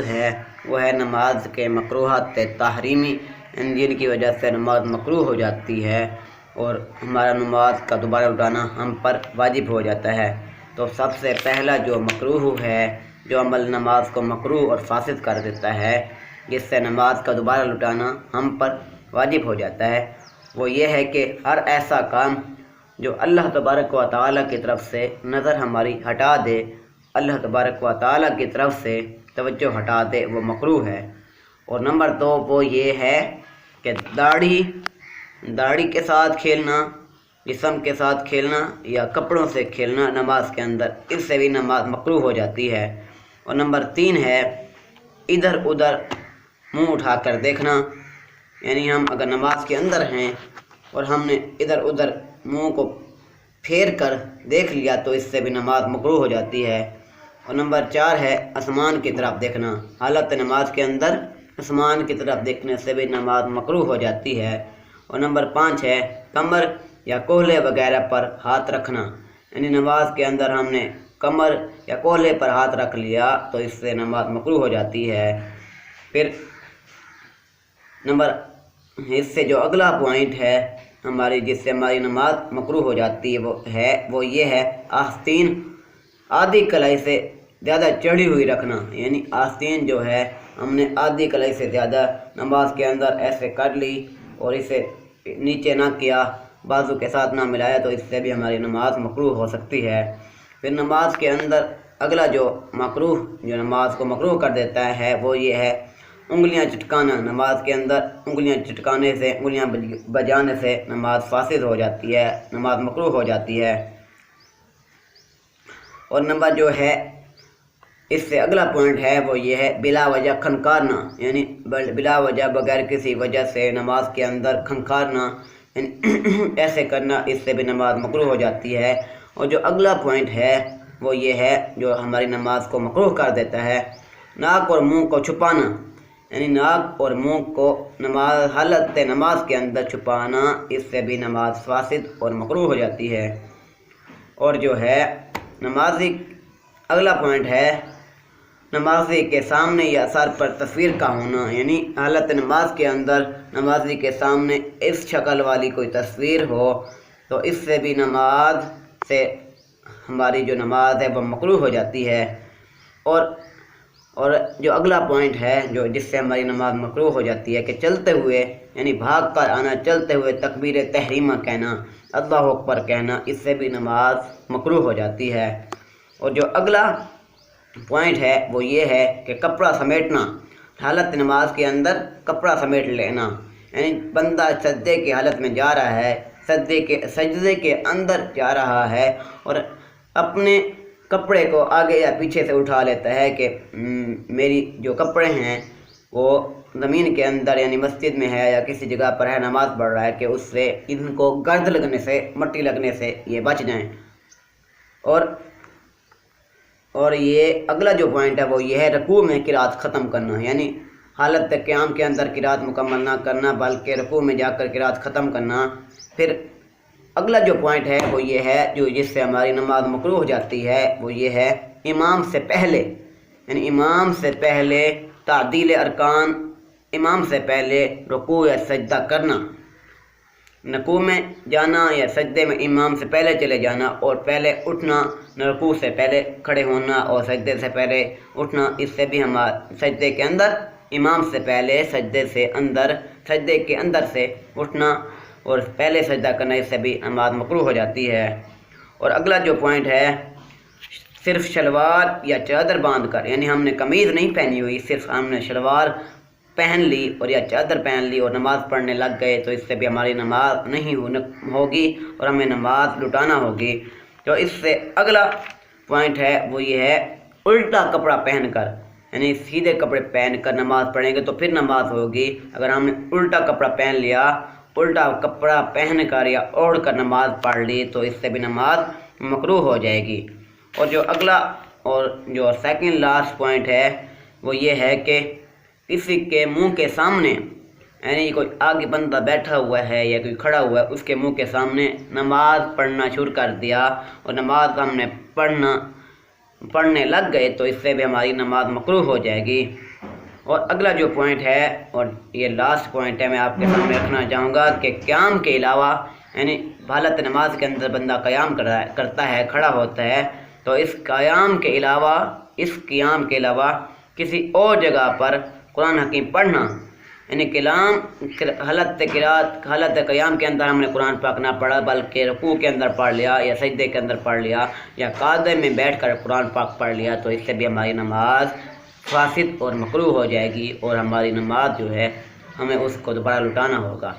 ہے وہ ہے نماز کے مکروہات تحریمی، جن کی وجہ سے نماز مکروہ ہو جاتی ہے اور ہمارا نماز کا دوبارہ اٹھانا ہم پر واجب ہو جاتا ہے۔ تو سب سے پہلا جو مکروہ ہے، جو عمل نماز کو مکروہ اور فاسد کر دیتا ہے، جس سے نماز کا دوبارہ لٹانا ہم پر واجب ہو جاتا ہے، وہ یہ ہے کہ ہر ایسا کام جو اللہ تبارک و تعالیٰ کی طرف سے نظر ہماری ہٹا دے، اللہ تبارک و تعالیٰ کی طرف سے توجہ ہٹا دے، وہ مکروہ ہے۔ اور نمبر 2 وہ یہ ہے کہ داڑھی کے ساتھ کھیلنا، جسم کے ساتھ کھیلنا یا کپڑوں سے کھیلنا نماز کے اندر، اس سے بھی نماز مکروہ ہو جاتی ہے۔ اور نمبر 3 ہے ادھر ادھر منہ اٹھا کر دیکھنا، یعنی ہم اگر نماز کے اندر ہیں اور ہم نے ادھر ادھر منہ کو پھیر کر دیکھ لیا تو اس سے بھی نماز مکروہ ہو جاتی ہے۔ اور نمبر 4 ہے آسمان کی طرف دیکھنا، حالت نماز کے اندر آسمان کی طرف دیکھنے سے بھی نماز مکروہ ہو جاتی ہے۔ اور نمبر 5 ہے کمر یا کولہے وغیرہ پر ہاتھ رکھنا، یعنی نماز کے اندر ہم نے کمر یا کولہے پر ہاتھ رکھ لیا تو اس سے نماز مکروہ ہو جاتی ہے۔ پھر اس سے جو اگلا پوائنٹ ہے جس سے ہماری نماز مکروہ ہو جاتی ہے وہ یہ ہے آستین آدھی کلائی سے زیادہ چڑھی ہوئی رکھنا، یعنی آستین جو ہے ہم نے آدھی کلائی سے زیادہ نماز کے اندر ایسے کر لی اور اسے نیچے نہ کیا، بازو کے ساتھ نہ ملایا، تو اس سے بھی ہماری نماز مکروہ ہو سکتی ہے۔ پھر نماز کے اندر اگلا جو نماز کو مکروہ کر دیتا ہے وہ یہ ہے انگلیاں چٹکانا۔ نماز کے اندر انگلیاں چٹکانے سے، انگلیاں بجانے سے نماز فاسد ہو جاتی ہے، نماز مکروہ ہو جاتی ہے۔ اور نمبر جو ہے اس سے اگلا پوائنٹ ہے وہ یہ ہے بلا وجہ کھنکارنا، یعنی بلا وجہ بغیر کسی وجہ سے نماز کے اندر کھنکارنا، یعنی ایسے کرنا، اس سے بھی نماز مکروہ ہو جاتی ہے۔ اور جو اگلا پوائنٹ ہے وہ یہ ہے جو ہماری نماز کو مکروہ کر دیتا ہے ناک اور منہ کو چھپانا، یعنی ناک اور منہ کو حالت نماز کے اندر چھپانا، اس سے بھی نماز فاسد اور مکروہ ہو جاتی ہے۔ اور جو ہے اگلا پوائنٹ ہے نمازی کے سامنے یا سر پر تصویر کا ہونا، یعنی حالت نماز کے اندر نمازی کے سامنے اس شکل والی کوئی تصویر ہو تو اس سے بھی نماز سے ہماری جو نماز ہے وہ مکروہ ہو جاتی ہے۔ اور جو اگلا پوائنٹ ہے جس سے ہماری نماز مکروہ ہو جاتی ہے کہ چلتے ہوئے، یعنی بھاگ کر آنا، چلتے ہوئے تکبیر تحریمہ کہنا، اللہ اکبر کہنا، اس سے بھی نماز مکروہ ہو جاتی ہے۔ اور جو اگلا پوائنٹ ہے وہ یہ ہے کہ کپڑا سمیٹنا، حالت نماز کے اندر کپڑا سمیٹ لینا، یعنی بندہ سجدے کی حالت میں جا رہا ہے، سجدے کے اندر جا رہا ہے اور اپنے کپڑے کو آگے یا پیچھے سے اٹھا لیتا ہے کہ میری جو کپڑے ہیں وہ زمین کے اندر یعنی مسجد میں ہے یا کسی جگہ پر ہے، نماز پڑھ رہا ہے، کہ اس سے ان کو گرد لگنے سے، مٹی لگنے سے یہ بچ جائیں۔ اور یہ اگلا جو پوائنٹ ہے وہ یہ ہے رکوع میں قرات ختم کرنا، یعنی حالت قیام کے اندر قرات مکمل نہ کرنا بلکہ رکوع میں جا کر قرات ختم کرنا۔ پھر اگلا جو پوائنٹ ہے وہ یہ ہے جس سے ہماری نماز مکروہ ہو جاتی ہے وہ یہ ہے امام سے پہلے، یعنی امام سے پہلے تعدیل ارکان، امام سے پہلے رکوع یا سجدہ کرنا، رکوع میں جانا یا سجدے میں امام سے پہلے چلے جانا اور پہلے اٹھنا، رکوع سے پہلے کھڑے ہونا اور سجدے سے پہلے اٹھنا، اس سے بھی سجدے کے اندر امام سے پہلے سجدے کے اندر سے اٹھنا اور پہلے سجدہ کرنا، اس سے بھی نماز مکروہ ہو جاتی ہے۔ اور اگلا جو پوائنٹ ہے صرف شلوار یا چادر باندھ کر، یعنی ہم نے قمیض نہیں پہنی ہوئی، صرف ہم نے شلوار پہن لی اور یا چادر پہن لی اور نماز پڑھنے لگ گئے تو اس سے بھی ہماری نماز نہیں ہوگی اور ہمیں نماز لٹانا ہوگی۔ تو اس سے اگلا پوائنٹ ہے وہ یہ ہے الٹا کپڑا پہن کر، یعنی سیدھے کپڑے پہن کر نماز پڑھیں گے تو پھر نماز ہوگی، اگر ہم نے الٹا کپڑا پہن لیا، الٹا کپڑا پہن کر یا اوڑھ کر نماز پڑھ لی تو اس سے بھی نماز مکروہ ہو جائے گی۔ اور جو اگلا اور جو سیکنڈ لاسٹ پوائنٹ ہے وہ یہ ہے کہ کسی کے منہ کے سامنے، یعنی کوئی آگے بندہ بیٹھا ہوا ہے یا کوئی کھڑا ہوا ہے، اس کے منہ کے سامنے نماز پڑھنا شروع کر دیا اور نماز ہم نے پڑھنا پڑھنے لگ گئے تو اس سے بھی ہماری نماز مکروہ ہو جائے گی۔ اور اگلا جو پوائنٹ ہے اور یہ لاسٹ پوائنٹ ہے میں آپ کے سامنے رکھنا چاہوں گا کہ قیام کے علاوہ یعنی حالت نماز کے اندر بندہ قیام کرتا ہے، کھڑا ہوتا ہے، تو اس قیام کے علاوہ کسی اور جگہ پر قرآن حکیم پڑھنا، یعنی حالت قیام کے اندر ہم نے قرآن پاک نہ پڑھا بلکہ رکوع کے اندر پڑھ لیا یا سجدے کے اندر پڑھ لیا یا قاعدے میں بیٹھ کر قرآن پاک پڑھ لیا، تو اس سے بھی ہماری نماز فاسد اور مکروہ ہو جائے گی اور ہماری نماز جو ہے ہمیں اس کو دوبارہ لٹانا ہوگا۔